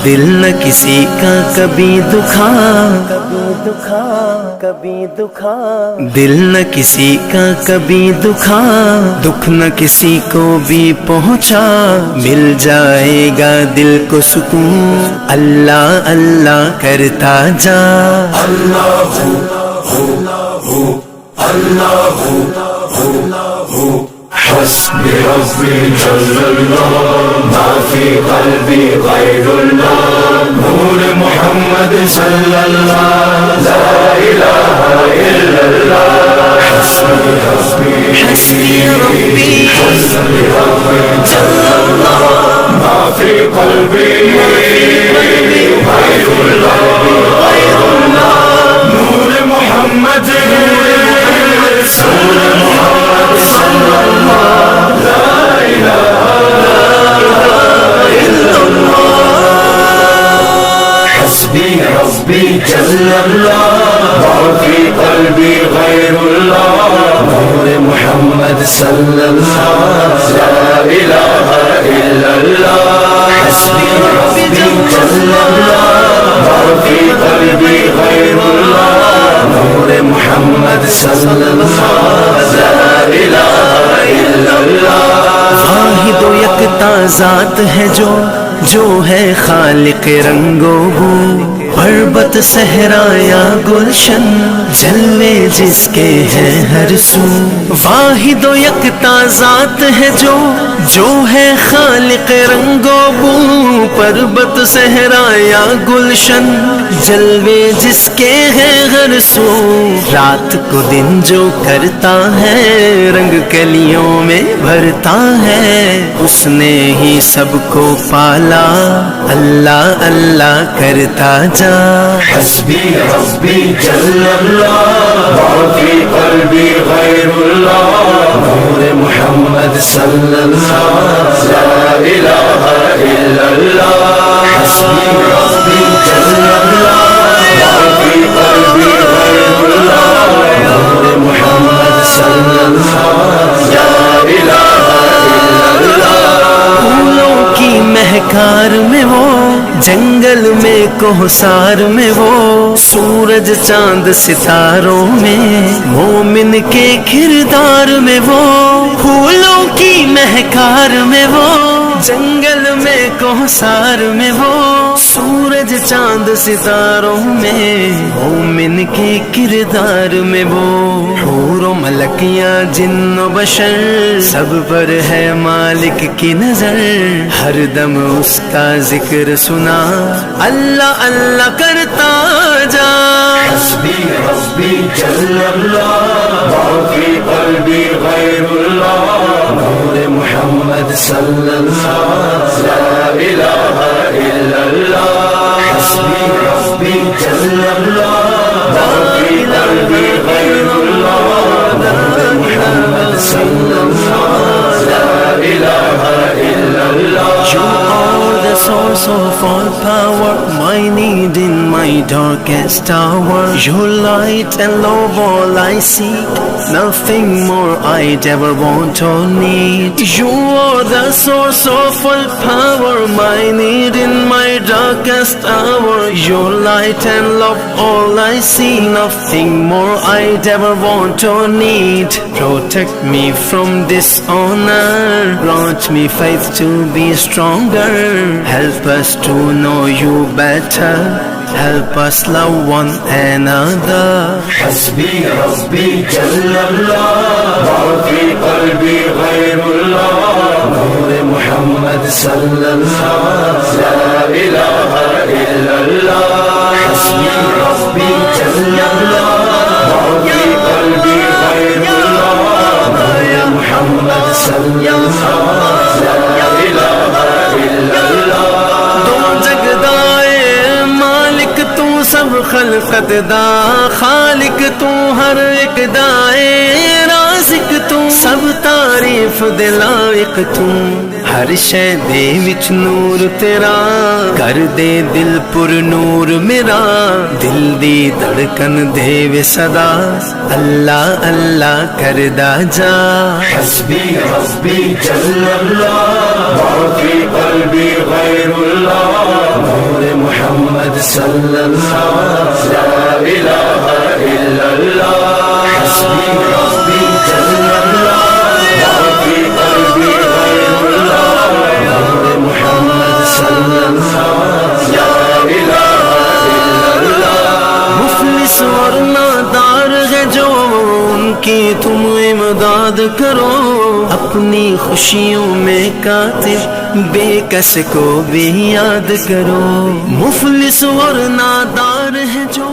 دل نہ کسی کا کبھی دکھا، دل نہ کسی کا کبھی دکھا، دکھ نہ کسی کو بھی پہنچا، مل جائے گا دل کو سکون، اللہ اللہ کرتا جا۔ اللہ حسبي ربي جل الله ما في قلبي غير الله نور محمد صلى الله لا إله إلا الله حسبي ربي حسبي ربي حسبي ربي جل الله ما في قلبي غير الله نور محمد صلى الله لا إله إلا الله حسبي ربي جل الله ما في قلبي غير الله نور محمد صلى الله لا إله إلا الله حسبي ربي جل الله ما في قلبي غير الله نور محمد صلى الله لا إله إلا الله واحد و یکتا ذات ہے جو ہے خالق رنگ و بو، پربت صحرا یا گلشن جلوے جس کے ہیں ہر سو۔ واحد و یکتا ذات ہے جو ہے خالق رنگ و بو، پربت صحرا یا گلشن جلوے جس کے ہیں ہر سو۔ رات کو دن جو کرتا ہے رنگ کلیوں میں بھرتا ہے، اس نے ہی سب کو پالا، اللہ اللہ کرتا جا۔ حسبي ربي جل الله ما في قلبي غير الله نور محمد صلى الله لا إله إلا الله حسبي ربي جل الله ما في قلبي غير الله نور محمد صلى الله لا إله إلا الله پھولوں کی مہکار میں وہ، جنگل میں کوہسار میں وہ، سورج چاند ستاروں میں، مومن کے کردار میں وہ، پھولوں کی مہکار میں وہ، جنگل میں کوہسار میں وہ، سورج چاند ستاروں میں، مومن کے کردار میں وہ۔ حور و ملکیاں جن و بشر سب پر ہے مالک کی نظر، ہر دم اس کا ذکر سنا، اللہ اللہ کرتا جا۔ حسبي ربي جل الله ما في قلبي غير الله نور محمد صلى الله لا إله إلا الله حسبي ربي جل الله ما في قلبي غير الله نور محمد صلى الله لا إله إلا الله You are the source of all power, my need in my darkest hour. Your light and love all I seek, nothing more I'd ever want or need. You are the source of all power, my need in my darkest hour. Your light and love all I see, nothing more I'd ever want or need. Protect me from dishonor, grant me faith to be stronger. Help us to know you better, help us love one another. حسبي ربي جل الله ما في قلبي غير الله نور محمد صلى الله لا إله إلا الله حسبي ربي جل الله ما في قلبي غير الله نور محمد صلى الله لا إله إلا الله تو جگدائے مالک تو سب خلقت دا، خالق تو ہر ایک دائے، رازق تو سب تعریف دے لائق تو، ہر شے دے وچ نور تیرا کر دے دل پر نور میرا دل دی دھڑکن دے وے صدا اللہ اللہ کردا جا حسبی حسبی جل اللہ ما فی قلبی غیر اللہ نور محمد صلی اللہ لا الہ الا اللہ حسبی حسبی جل اللہ ما فی قلبی غیر اللہ نور محمد صلی اللہ لا الہ الا اللہ مفلس اور نادار ہے جو ان کی تم امداد کرو اپنی خوشیوں میں کاتب بے کس کو بھی یاد کرو مفلس اور نادار ہے جو